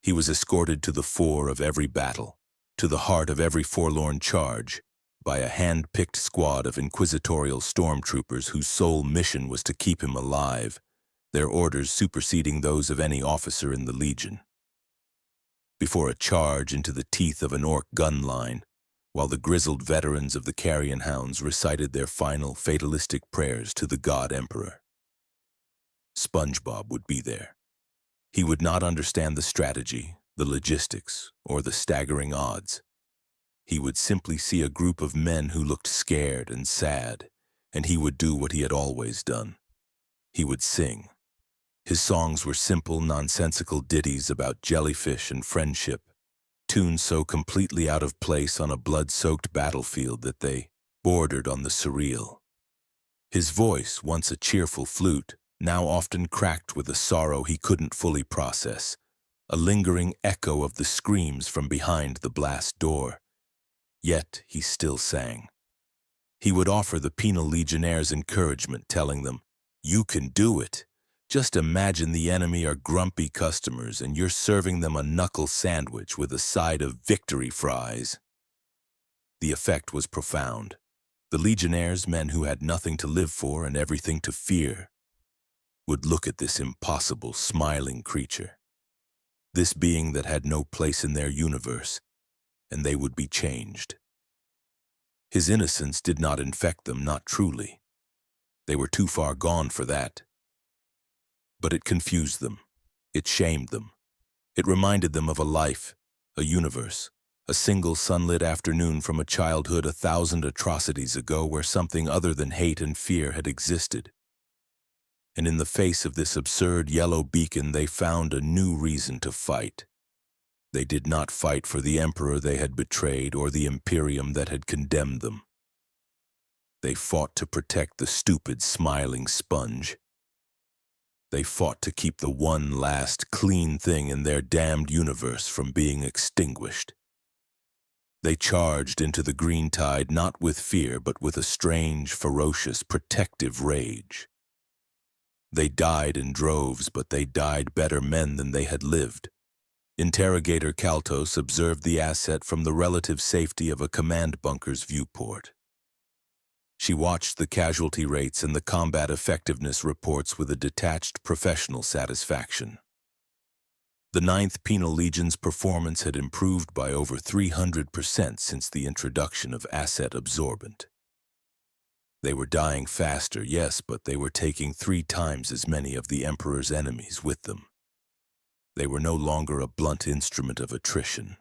He was escorted to the fore of every battle, to the heart of every forlorn charge, by a hand-picked squad of inquisitorial stormtroopers whose sole mission was to keep him alive, their orders superseding those of any officer in the Legion. Before a charge into the teeth of an orc gun line, while the grizzled veterans of the Carrion Hounds recited their final fatalistic prayers to the God Emperor, Spongebob would be there. He would not understand the strategy, the logistics, or the staggering odds. He would simply see a group of men who looked scared and sad, and he would do what he had always done. He would sing. His songs were simple, nonsensical ditties about jellyfish and friendship, tunes so completely out of place on a blood-soaked battlefield that they bordered on the surreal. His voice, once a cheerful flute, now often cracked with a sorrow he couldn't fully process, a lingering echo of the screams from behind the blast door. Yet he still sang. He would offer the penal legionnaires encouragement, telling them, "You can do it. Just imagine the enemy are grumpy customers and you're serving them a knuckle sandwich with a side of victory fries." The effect was profound. The legionnaires, men who had nothing to live for and everything to fear, would look at this impossible, smiling creature, this being that had no place in their universe, and they would be changed. His innocence did not infect them, not truly. They were too far gone for that. But it confused them. It shamed them. It reminded them of a life, a universe, a single sunlit afternoon from a childhood 1,000 atrocities ago where something other than hate and fear had existed. And in the face of this absurd yellow beacon, they found a new reason to fight. They did not fight for the emperor they had betrayed or the imperium that had condemned them. They fought to protect the stupid, smiling sponge. They fought to keep the one last clean thing in their damned universe from being extinguished. They charged into the green tide not with fear, but with a strange, ferocious, protective rage. They died in droves, but they died better men than they had lived. Interrogator Kaltos observed the asset from the relative safety of a command bunker's viewport. She watched the casualty rates and the combat effectiveness reports with a detached professional satisfaction. The 9th Penal Legion's performance had improved by over 300% since the introduction of asset absorbent. They were dying faster, yes, but they were taking 3 times as many of the Emperor's enemies with them. They were no longer a blunt instrument of attrition.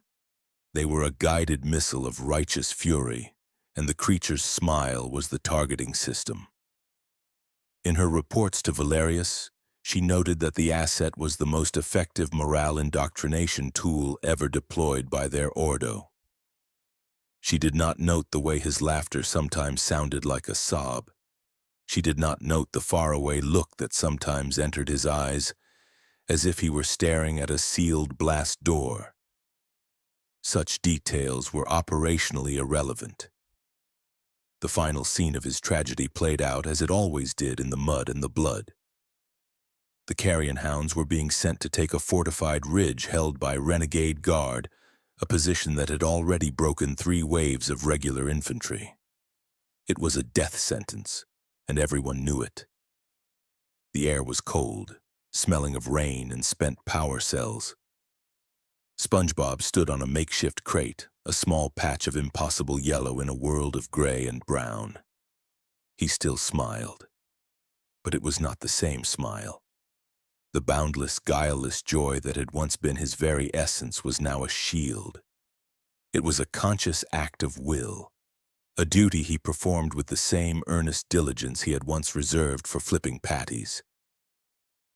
They were a guided missile of righteous fury, and the creature's smile was the targeting system. In her reports to Valerius, she noted that the asset was the most effective morale indoctrination tool ever deployed by their Ordo. She did not note the way his laughter sometimes sounded like a sob. She did not note the faraway look that sometimes entered his eyes, as if he were staring at a sealed blast door. Such details were operationally irrelevant. The final scene of his tragedy played out as it always did in the mud and the blood. The Carrion Hounds were being sent to take a fortified ridge held by renegade guard, a position that had already broken 3 waves of regular infantry. It was a death sentence, and everyone knew it. The air was cold, smelling of rain and spent power cells. Spongebob stood on a makeshift crate, a small patch of impossible yellow in a world of gray and brown. He still smiled, but it was not the same smile. The boundless, guileless joy that had once been his very essence was now a shield. It was a conscious act of will, a duty he performed with the same earnest diligence he had once reserved for flipping patties.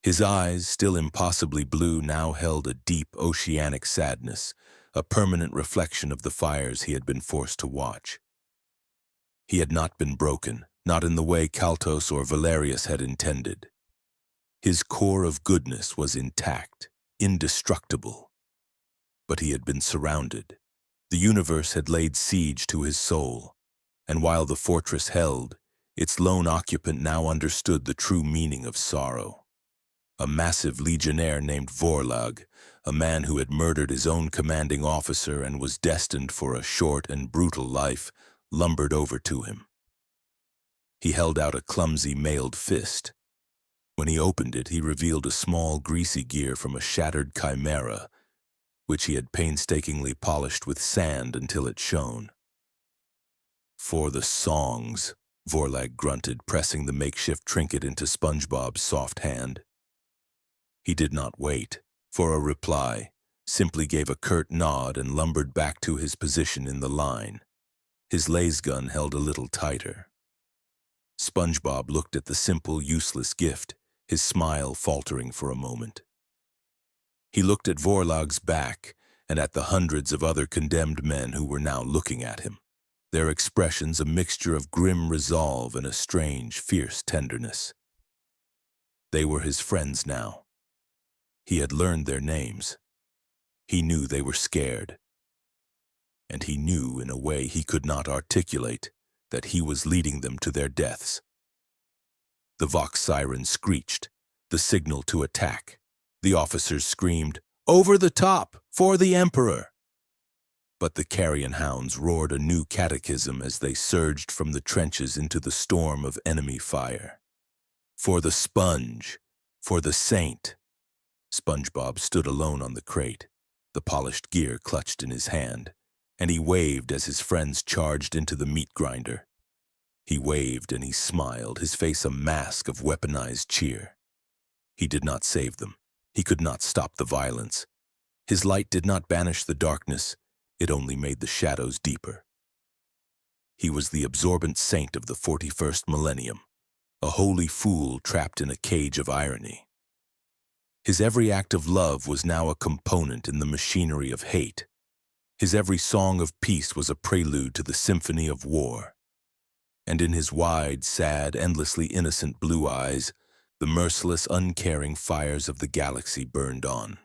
His eyes, still impossibly blue, now held a deep, oceanic sadness, a permanent reflection of the fires he had been forced to watch. He had not been broken, not in the way Kaltos or Valerius had intended. His core of goodness was intact, indestructible. But he had been surrounded. The universe had laid siege to his soul, and while the fortress held, its lone occupant now understood the true meaning of sorrow. A massive legionnaire named Vorlag, a man who had murdered his own commanding officer and was destined for a short and brutal life, lumbered over to him. He held out a clumsy mailed fist. When he opened it, he revealed a small, greasy gear from a shattered chimera, which he had painstakingly polished with sand until it shone. "For the songs," Vorlag grunted, pressing the makeshift trinket into Spongebob's soft hand. He did not wait for a reply, simply gave a curt nod and lumbered back to his position in the line. His lasgun held a little tighter. Spongebob looked at the simple, useless gift, his smile faltering for a moment. He looked at Vorlag's back and at the hundreds of other condemned men who were now looking at him, their expressions a mixture of grim resolve and a strange, fierce tenderness. They were his friends now. He had learned their names. He knew they were scared. And he knew, in a way he could not articulate, that he was leading them to their deaths. The Vox siren screeched, the signal to attack. The officers screamed, "Over the top! For the Emperor!" But the carrion hounds roared a new catechism as they surged from the trenches into the storm of enemy fire. "For the Sponge! For the Saint!" Spongebob stood alone on the crate, the polished gear clutched in his hand, and he waved as his friends charged into the meat grinder. He waved and he smiled, his face a mask of weaponized cheer. He did not save them. He could not stop the violence. His light did not banish the darkness, it only made the shadows deeper. He was the Absorbent Saint of the 41st Millennium, a holy fool trapped in a cage of irony. His every act of love was now a component in the machinery of hate. His every song of peace was a prelude to the symphony of war. And in his wide, sad, endlessly innocent blue eyes, the merciless, uncaring fires of the galaxy burned on.